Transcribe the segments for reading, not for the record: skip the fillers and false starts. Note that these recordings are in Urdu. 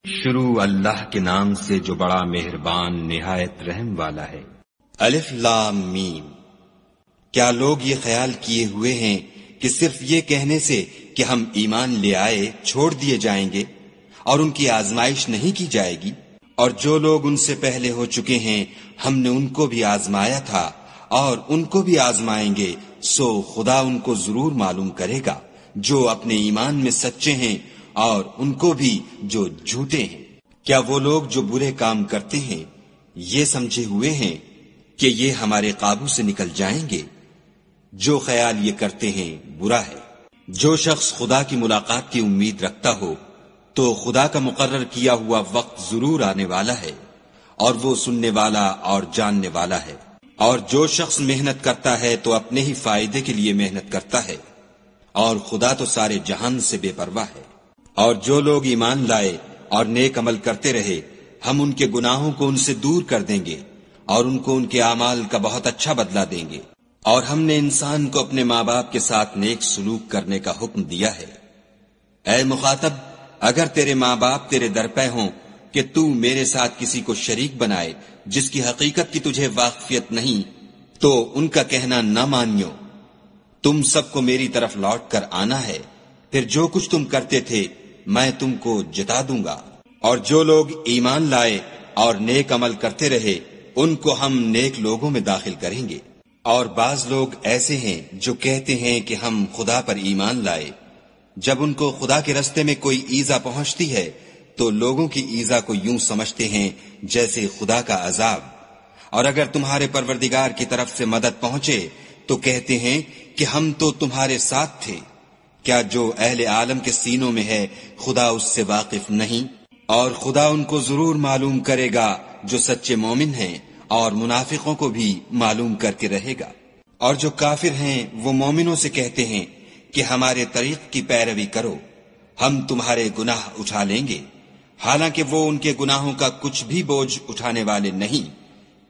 شروع اللہ کے نام سے جو بڑا مہربان نہایت رحم والا ہے۔ الف لام میم۔ کیا لوگ یہ خیال کیے ہوئے ہیں کہ صرف یہ کہنے سے کہ ہم ایمان لے آئے چھوڑ دیے جائیں گے اور ان کی آزمائش نہیں کی جائے گی؟ اور جو لوگ ان سے پہلے ہو چکے ہیں ہم نے ان کو بھی آزمایا تھا اور ان کو بھی آزمائیں گے، سو خدا ان کو ضرور معلوم کرے گا جو اپنے ایمان میں سچے ہیں اور ان کو بھی جو جھوٹے ہیں۔ کیا وہ لوگ جو برے کام کرتے ہیں یہ سمجھے ہوئے ہیں کہ یہ ہمارے قابو سے نکل جائیں گے؟ جو خیال یہ کرتے ہیں برا ہے۔ جو شخص خدا کی ملاقات کی امید رکھتا ہو تو خدا کا مقرر کیا ہوا وقت ضرور آنے والا ہے، اور وہ سننے والا اور جاننے والا ہے۔ اور جو شخص محنت کرتا ہے تو اپنے ہی فائدے کے لیے محنت کرتا ہے، اور خدا تو سارے جہان سے بے پرواہ ہے۔ اور جو لوگ ایمان لائے اور نیک عمل کرتے رہے ہم ان کے گناہوں کو ان سے دور کر دیں گے اور ان کو ان کے اعمال کا بہت اچھا بدلہ دیں گے۔ اور ہم نے انسان کو اپنے ماں باپ کے ساتھ نیک سلوک کرنے کا حکم دیا ہے۔ اے مخاطب، اگر تیرے ماں باپ تیرے درپے ہوں کہ تو میرے ساتھ کسی کو شریک بنائے جس کی حقیقت کی تجھے واقفیت نہیں، تو ان کا کہنا نہ مانیو۔ تم سب کو میری طرف لوٹ کر آنا ہے، پھر جو کچھ تم کرتے تھے میں تم کو جتا دوں گا۔ اور جو لوگ ایمان لائے اور نیک عمل کرتے رہے ان کو ہم نیک لوگوں میں داخل کریں گے۔ اور بعض لوگ ایسے ہیں جو کہتے ہیں کہ ہم خدا پر ایمان لائے، جب ان کو خدا کے رستے میں کوئی ایذا پہنچتی ہے تو لوگوں کی ایذا کو یوں سمجھتے ہیں جیسے خدا کا عذاب، اور اگر تمہارے پروردگار کی طرف سے مدد پہنچے تو کہتے ہیں کہ ہم تو تمہارے ساتھ تھے۔ کیا جو اہل عالم کے سینوں میں ہے خدا اس سے واقف نہیں؟ اور خدا ان کو ضرور معلوم کرے گا جو سچے مومن ہیں، اور منافقوں کو بھی معلوم کر کے رہے گا۔ اور جو کافر ہیں وہ مومنوں سے کہتے ہیں کہ ہمارے طریق کی پیروی کرو، ہم تمہارے گناہ اٹھا لیں گے، حالانکہ وہ ان کے گناہوں کا کچھ بھی بوجھ اٹھانے والے نہیں۔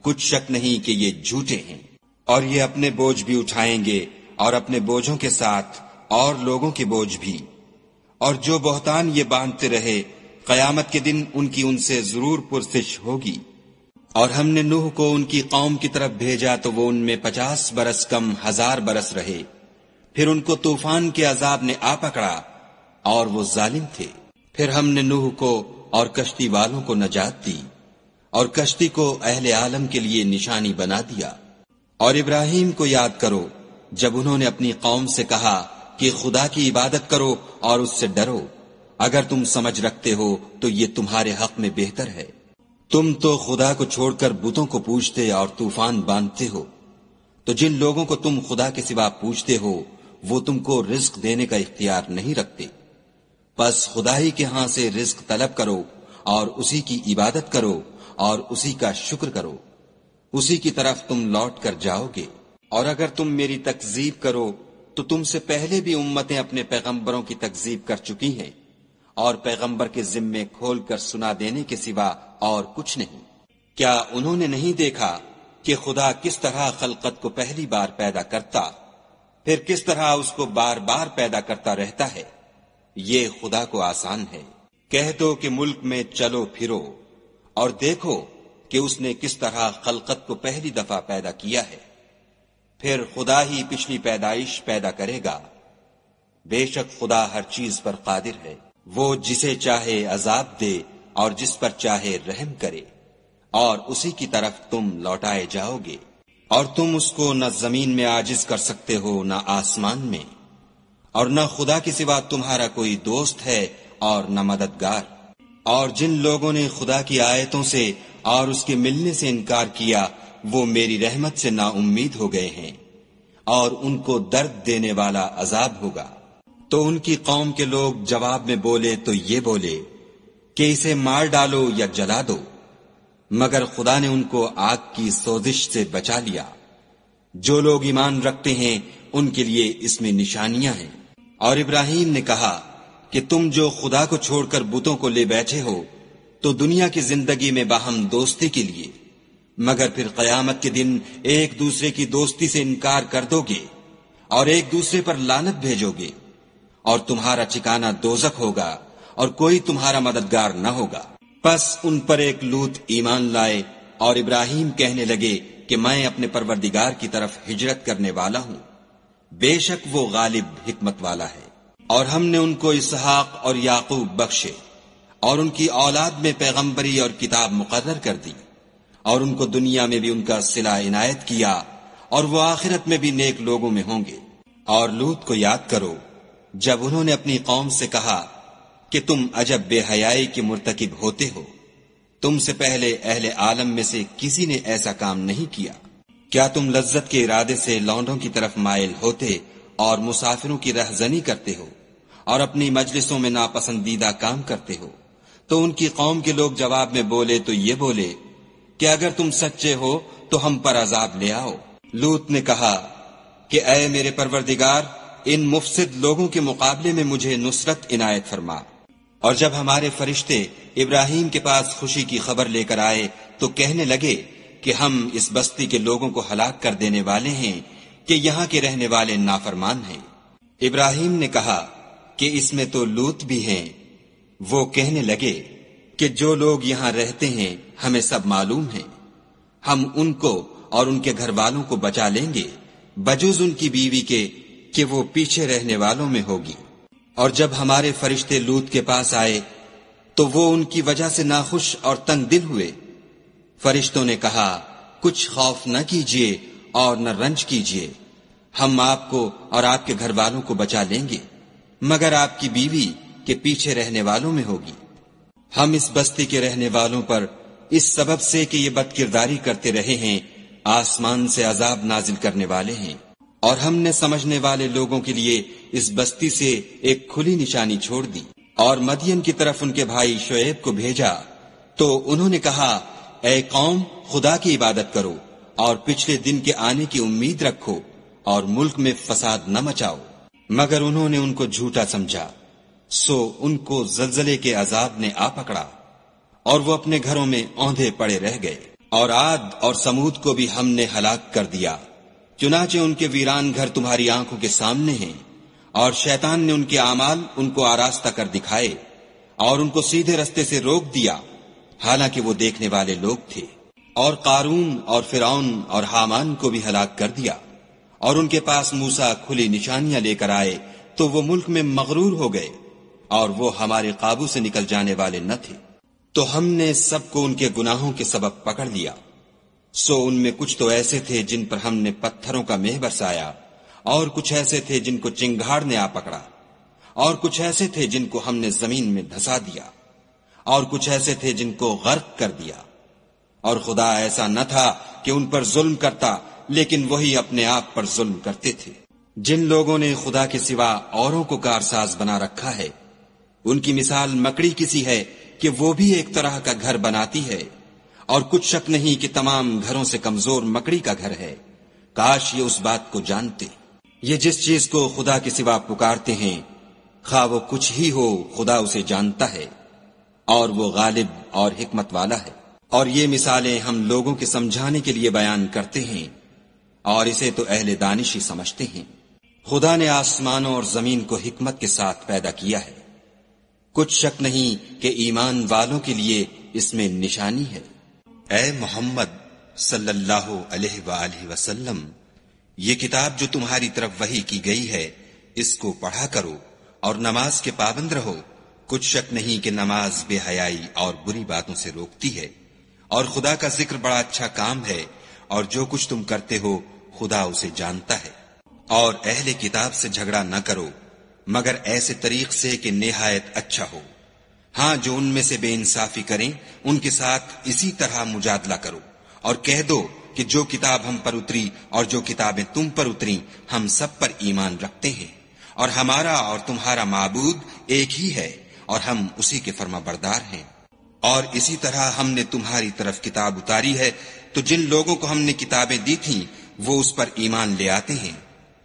کچھ شک نہیں کہ یہ جھوٹے ہیں، اور یہ اپنے بوجھ بھی اٹھائیں گے اور اپنے بوجھوں کے ساتھ اور لوگوں کے بوجھ بھی۔ اور جو بہتان یہ باندھتے رہے قیامت کے دن ان کی ان سے ضرور پرسش ہوگی۔ اور ہم نے نوح کو ان کی قوم کی طرف بھیجا تو وہ ان میں 50 برس کم 1000 برس رہے، پھر ان کو طوفان کے عذاب نے آ پکڑا اور وہ ظالم تھے۔ پھر ہم نے نوح کو اور کشتی والوں کو نجات دی، اور کشتی کو اہل عالم کے لیے نشانی بنا دیا۔ اور ابراہیم کو یاد کرو جب انہوں نے اپنی قوم سے کہا کہ خدا کی عبادت کرو اور اس سے ڈرو، اگر تم سمجھ رکھتے ہو تو یہ تمہارے حق میں بہتر ہے۔ تم تو خدا کو چھوڑ کر بتوں کو پوجتے اور طوفان باندھتے ہو، تو جن لوگوں کو تم خدا کے سوا پوجتے ہو وہ تم کو رزق دینے کا اختیار نہیں رکھتے۔ بس خدا ہی کے ہاں سے رزق طلب کرو اور اسی کی عبادت کرو اور اسی کا شکر کرو، اسی کی طرف تم لوٹ کر جاؤ گے۔ اور اگر تم میری تکذیب کرو تو تم سے پہلے بھی امتیں اپنے پیغمبروں کی تکذیب کر چکی ہیں، اور پیغمبر کے ذمے کھول کر سنا دینے کے سوا اور کچھ نہیں۔ کیا انہوں نے نہیں دیکھا کہ خدا کس طرح خلقت کو پہلی بار پیدا کرتا، پھر کس طرح اس کو بار بار پیدا کرتا رہتا ہے؟ یہ خدا کو آسان ہے۔ کہہ دو کہ ملک میں چلو پھرو اور دیکھو کہ اس نے کس طرح خلقت کو پہلی دفعہ پیدا کیا ہے، پھر خدا ہی پچھلی پیدائش پیدا کرے گا۔ بے شک خدا ہر چیز پر قادر ہے، وہ جسے چاہے عذاب دے اور جس پر چاہے رحم کرے، اور اسی کی طرف تم لوٹائے جاؤ گے۔ اور تم اس کو نہ زمین میں عاجز کر سکتے ہو نہ آسمان میں، اور نہ خدا کے سوا تمہارا کوئی دوست ہے اور نہ مددگار۔ اور جن لوگوں نے خدا کی آیتوں سے اور اس کے ملنے سے انکار کیا وہ میری رحمت سے نا امید ہو گئے ہیں، اور ان کو درد دینے والا عذاب ہوگا۔ تو ان کی قوم کے لوگ جواب میں بولے تو یہ بولے کہ اسے مار ڈالو یا جلا دو، مگر خدا نے ان کو آگ کی سوزش سے بچا لیا۔ جو لوگ ایمان رکھتے ہیں ان کے لیے اس میں نشانیاں ہیں۔ اور ابراہیم نے کہا کہ تم جو خدا کو چھوڑ کر بتوں کو لے بیٹھے ہو تو دنیا کی زندگی میں باہم دوستی کے لیے، مگر پھر قیامت کے دن ایک دوسرے کی دوستی سے انکار کر دو گے اور ایک دوسرے پر لعنت بھیجو گے، اور تمہارا ٹھکانہ دوزخ ہوگا اور کوئی تمہارا مددگار نہ ہوگا۔ پس ان پر ایک لوط ایمان لائے اور ابراہیم کہنے لگے کہ میں اپنے پروردگار کی طرف ہجرت کرنے والا ہوں، بے شک وہ غالب حکمت والا ہے۔ اور ہم نے ان کو اسحاق اور یعقوب بخشے اور ان کی اولاد میں پیغمبری اور کتاب مقرر کر دی، اور ان کو دنیا میں بھی ان کا صلہ عنایت کیا، اور وہ آخرت میں بھی نیک لوگوں میں ہوں گے۔ اور لوط کو یاد کرو جب انہوں نے اپنی قوم سے کہا کہ تم عجب بے حیائی کے مرتکب ہوتے ہو، تم سے پہلے اہل عالم میں سے کسی نے ایسا کام نہیں کیا۔ کیا تم لذت کے ارادے سے لونڈوں کی طرف مائل ہوتے اور مسافروں کی رہزنی کرتے ہو اور اپنی مجلسوں میں ناپسندیدہ کام کرتے ہو؟ تو ان کی قوم کے لوگ جواب میں بولے تو یہ بولے کہ اگر تم سچے ہو تو ہم پر عذاب لے آؤ۔ لوط نے کہا کہ اے میرے پروردگار، ان مفسد لوگوں کے مقابلے میں مجھے نصرت عنایت فرما۔ اور جب ہمارے فرشتے ابراہیم کے پاس خوشی کی خبر لے کر آئے تو کہنے لگے کہ ہم اس بستی کے لوگوں کو ہلاک کر دینے والے ہیں کہ یہاں کے رہنے والے نافرمان ہیں۔ ابراہیم نے کہا کہ اس میں تو لوط بھی ہیں۔ وہ کہنے لگے کہ جو لوگ یہاں رہتے ہیں ہمیں سب معلوم ہیں، ہم ان کو اور ان کے گھر والوں کو بچا لیں گے بجز ان کی بیوی کے کہ وہ پیچھے رہنے والوں میں ہوگی۔ اور جب ہمارے فرشتے لوط کے پاس آئے تو وہ ان کی وجہ سے ناخوش اور تنگ دل ہوئے۔ فرشتوں نے کہا کچھ خوف نہ کیجیے اور نہ رنج کیجیے، ہم آپ کو اور آپ کے گھر والوں کو بچا لیں گے، مگر آپ کی بیوی کے پیچھے رہنے والوں میں ہوگی۔ ہم اس بستی کے رہنے والوں پر اس سبب سے کہ یہ بد کرداری کرتے رہے ہیں آسمان سے عذاب نازل کرنے والے ہیں، اور ہم نے سمجھنے والے لوگوں کے لیے اس بستی سے ایک کھلی نشانی چھوڑ دی۔ اور مدین کی طرف ان کے بھائی شعیب کو بھیجا تو انہوں نے کہا اے قوم، خدا کی عبادت کرو اور پچھلے دن کے آنے کی امید رکھو اور ملک میں فساد نہ مچاؤ، مگر انہوں نے ان کو جھوٹا سمجھا، سو ان کو زلزلے کے عذاب نے آ پکڑا اور وہ اپنے گھروں میں اوندھے پڑے رہ گئے۔ اور عاد اور سمود کو بھی ہم نے ہلاک کر دیا، چنانچہ ان کے ویران گھر تمہاری آنکھوں کے سامنے ہیں، اور شیطان نے ان کے اعمال ان کو آراستہ کر دکھائے اور ان کو سیدھے رستے سے روک دیا، حالانکہ وہ دیکھنے والے لوگ تھے۔ اور قارون اور فرعون اور حامان کو بھی ہلاک کر دیا، اور ان کے پاس موسیٰ کھلی نشانیاں لے کر آئے تو وہ ملک میں مغرور ہو گئے، اور وہ ہمارے قابو سے نکل جانے والے نہ تھے۔ تو ہم نے سب کو ان کے گناہوں کے سبب پکڑ لیا، سو ان میں کچھ تو ایسے تھے جن پر ہم نے پتھروں کا مہ برسایا، اور کچھ ایسے تھے جن کو چنگھاڑ نے آ پکڑا، اور کچھ ایسے تھے جن کو ہم نے زمین میں دھسا دیا، اور کچھ ایسے تھے جن کو غرق کر دیا۔ اور خدا ایسا نہ تھا کہ ان پر ظلم کرتا، لیکن وہی اپنے آپ پر ظلم کرتے تھے۔ جن لوگوں نے خدا کے سوا اوروں کو کارساز بنا رکھا ہے، ان کی مثال مکڑی کسی ہے کہ وہ بھی ایک طرح کا گھر بناتی ہے، اور کچھ شک نہیں کہ تمام گھروں سے کمزور مکڑی کا گھر ہے۔ کاش یہ اس بات کو جانتے۔ یہ جس چیز کو خدا کے سوا پکارتے ہیں، خواہ وہ کچھ ہی ہو، خدا اسے جانتا ہے، اور وہ غالب اور حکمت والا ہے۔ اور یہ مثالیں ہم لوگوں کے سمجھانے کے لیے بیان کرتے ہیں، اور اسے تو اہل دانش ہی سمجھتے ہیں۔ خدا نے آسمانوں اور زمین کو حکمت کے ساتھ پیدا کیا ہے، کچھ شک نہیں کہ ایمان والوں کے لیے اس میں نشانی ہے۔ اے محمد صلی اللہ علیہ وآلہ وسلم، یہ کتاب جو تمہاری طرف وحی کی گئی ہے، اس کو پڑھا کرو اور نماز کے پابند رہو۔ کچھ شک نہیں کہ نماز بے حیائی اور بری باتوں سے روکتی ہے، اور خدا کا ذکر بڑا اچھا کام ہے، اور جو کچھ تم کرتے ہو خدا اسے جانتا ہے۔ اور اہل کتاب سے جھگڑا نہ کرو مگر ایسے طریق سے کہ نہایت اچھا ہو۔ ہاں، جو ان میں سے بے انصافی کریں ان کے ساتھ اسی طرح مجادلہ کرو، اور کہہ دو کہ جو کتاب ہم پر اتری اور جو کتابیں تم پر اتری ہم سب پر ایمان رکھتے ہیں، اور ہمارا اور تمہارا معبود ایک ہی ہے، اور ہم اسی کے فرما بردار ہیں۔ اور اسی طرح ہم نے تمہاری طرف کتاب اتاری ہے، تو جن لوگوں کو ہم نے کتابیں دی تھیں وہ اس پر ایمان لے آتے ہیں،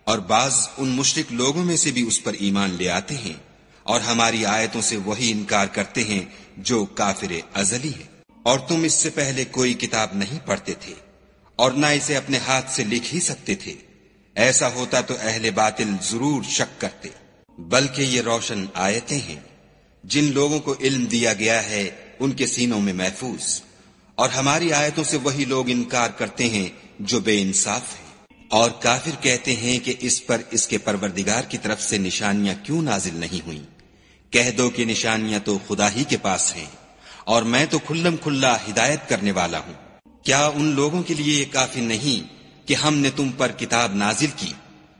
اور بعض ان مشرک لوگوں میں سے بھی اس پر ایمان لے آتے ہیں، اور ہماری آیتوں سے وہی انکار کرتے ہیں جو کافر ازلی ہے۔ اور تم اس سے پہلے کوئی کتاب نہیں پڑھتے تھے، اور نہ اسے اپنے ہاتھ سے لکھ ہی سکتے تھے۔ ایسا ہوتا تو اہل باطل ضرور شک کرتے، بلکہ یہ روشن آیتیں ہیں جن لوگوں کو علم دیا گیا ہے ان کے سینوں میں محفوظ، اور ہماری آیتوں سے وہی لوگ انکار کرتے ہیں جو بے انصاف ہیں۔ اور کافر کہتے ہیں کہ اس پر اس کے پروردگار کی طرف سے نشانیاں کیوں نازل نہیں ہوئیں؟ کہہ دو کہ نشانیاں تو خدا ہی کے پاس ہیں، اور میں تو کھلم کھلا ہدایت کرنے والا ہوں۔ کیا ان لوگوں کے لیے یہ کافی نہیں کہ ہم نے تم پر کتاب نازل کی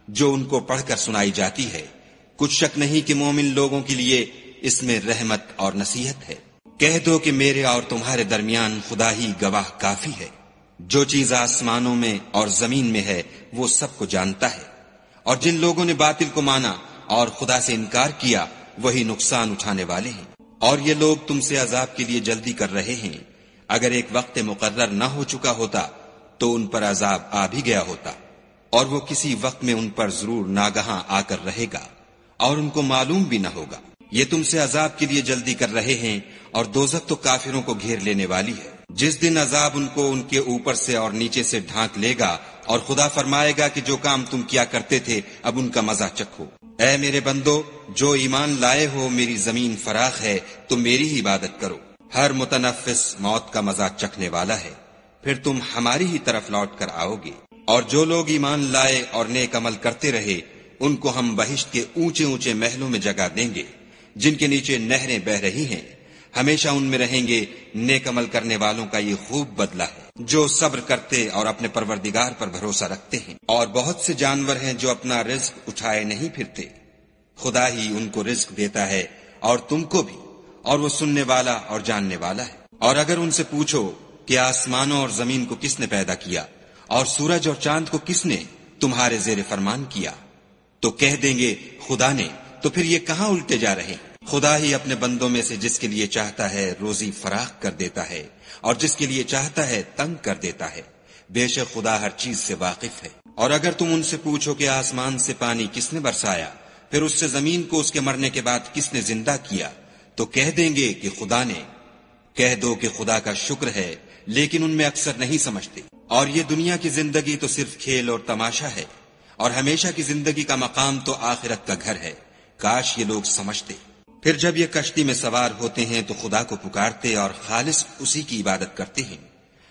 جو ان کو پڑھ کر سنائی جاتی ہے؟ کچھ شک نہیں کہ مومن لوگوں کے لیے اس میں رحمت اور نصیحت ہے۔ کہہ دو کہ میرے اور تمہارے درمیان خدا ہی گواہ کافی ہے، جو چیز آسمانوں میں اور زمین میں ہے وہ سب کو جانتا ہے۔ اور جن لوگوں نے باطل کو مانا اور خدا سے انکار کیا وہی نقصان اٹھانے والے ہیں۔ اور یہ لوگ تم سے عذاب کے لیے جلدی کر رہے ہیں، اگر ایک وقت مقرر نہ ہو چکا ہوتا تو ان پر عذاب آ بھی گیا ہوتا، اور وہ کسی وقت میں ان پر ضرور ناگہاں آ کر رہے گا، اور ان کو معلوم بھی نہ ہوگا۔ یہ تم سے عذاب کے لیے جلدی کر رہے ہیں، اور دوزخ تو کافروں کو گھیر لینے والی ہے۔ جس دن عذاب ان کو ان کے اوپر سے اور نیچے سے ڈھانک لے گا، اور خدا فرمائے گا کہ جو کام تم کیا کرتے تھے اب ان کا مزہ چکھو۔ اے میرے بندو، جو ایمان لائے ہو، میری زمین فراخ ہے تو میری ہی عبادت کرو۔ ہر متنفس موت کا مزہ چکھنے والا ہے، پھر تم ہماری ہی طرف لوٹ کر آؤ گے۔ اور جو لوگ ایمان لائے اور نیک عمل کرتے رہے ان کو ہم بہشت کے اونچے اونچے محلوں میں جگہ دیں گے جن کے نیچے نہریں بہ رہی ہیں، ہمیشہ ان میں رہیں گے۔ نیک عمل کرنے والوں کا یہ خوب بدلہ ہے جو صبر کرتے اور اپنے پروردگار پر بھروسہ رکھتے ہیں۔ اور بہت سے جانور ہیں جو اپنا رزق اٹھائے نہیں پھرتے، خدا ہی ان کو رزق دیتا ہے اور تم کو بھی، اور وہ سننے والا اور جاننے والا ہے۔ اور اگر ان سے پوچھو کہ آسمانوں اور زمین کو کس نے پیدا کیا اور سورج اور چاند کو کس نے تمہارے زیر فرمان کیا، تو کہہ دیں گے خدا نے۔ تو پھر یہ کہاں الٹے جا رہے ہیں؟ خدا ہی اپنے بندوں میں سے جس کے لیے چاہتا ہے روزی فراخ کر دیتا ہے، اور جس کے لیے چاہتا ہے تنگ کر دیتا ہے۔ بے شک خدا ہر چیز سے واقف ہے۔ اور اگر تم ان سے پوچھو کہ آسمان سے پانی کس نے برسایا، پھر اس سے زمین کو اس کے مرنے کے بعد کس نے زندہ کیا، تو کہہ دیں گے کہ خدا نے۔ کہہ دو کہ خدا کا شکر ہے، لیکن ان میں اکثر نہیں سمجھتے۔ اور یہ دنیا کی زندگی تو صرف کھیل اور تماشا ہے، اور ہمیشہ کی زندگی کا مقام تو آخرت کا گھر ہے۔ کاش یہ لوگ سمجھتے۔ پھر جب یہ کشتی میں سوار ہوتے ہیں تو خدا کو پکارتے اور خالص اسی کی عبادت کرتے ہیں،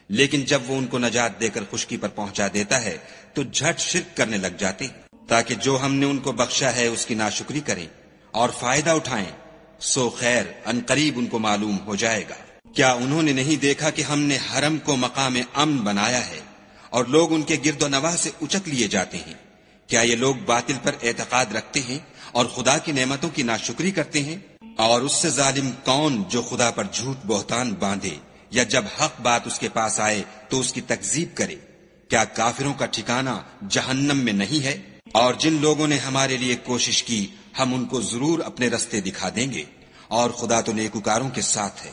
لیکن جب وہ ان کو نجات دے کر خشکی پر پہنچا دیتا ہے تو جھٹ شرک کرنے لگ جاتے ہیں، تاکہ جو ہم نے ان کو بخشا ہے اس کی ناشکری کریں اور فائدہ اٹھائیں، سو خیر ان قریب ان کو معلوم ہو جائے گا۔ کیا انہوں نے نہیں دیکھا کہ ہم نے حرم کو مقام امن بنایا ہے اور لوگ ان کے گرد و نواح سے اچک لیے جاتے ہیں؟ کیا یہ لوگ باطل پر اعتقاد رکھتے ہیں اور خدا کی نعمتوں کی ناشکری کرتے ہیں؟ اور اس سے ظالم کون جو خدا پر جھوٹ بہتان باندھے یا جب حق بات اس کے پاس آئے تو اس کی تکذیب کرے؟ کیا کافروں کا ٹھکانہ جہنم میں نہیں ہے؟ اور جن لوگوں نے ہمارے لیے کوشش کی ہم ان کو ضرور اپنے رستے دکھا دیں گے، اور خدا تو نیکوکاروں کے ساتھ ہے۔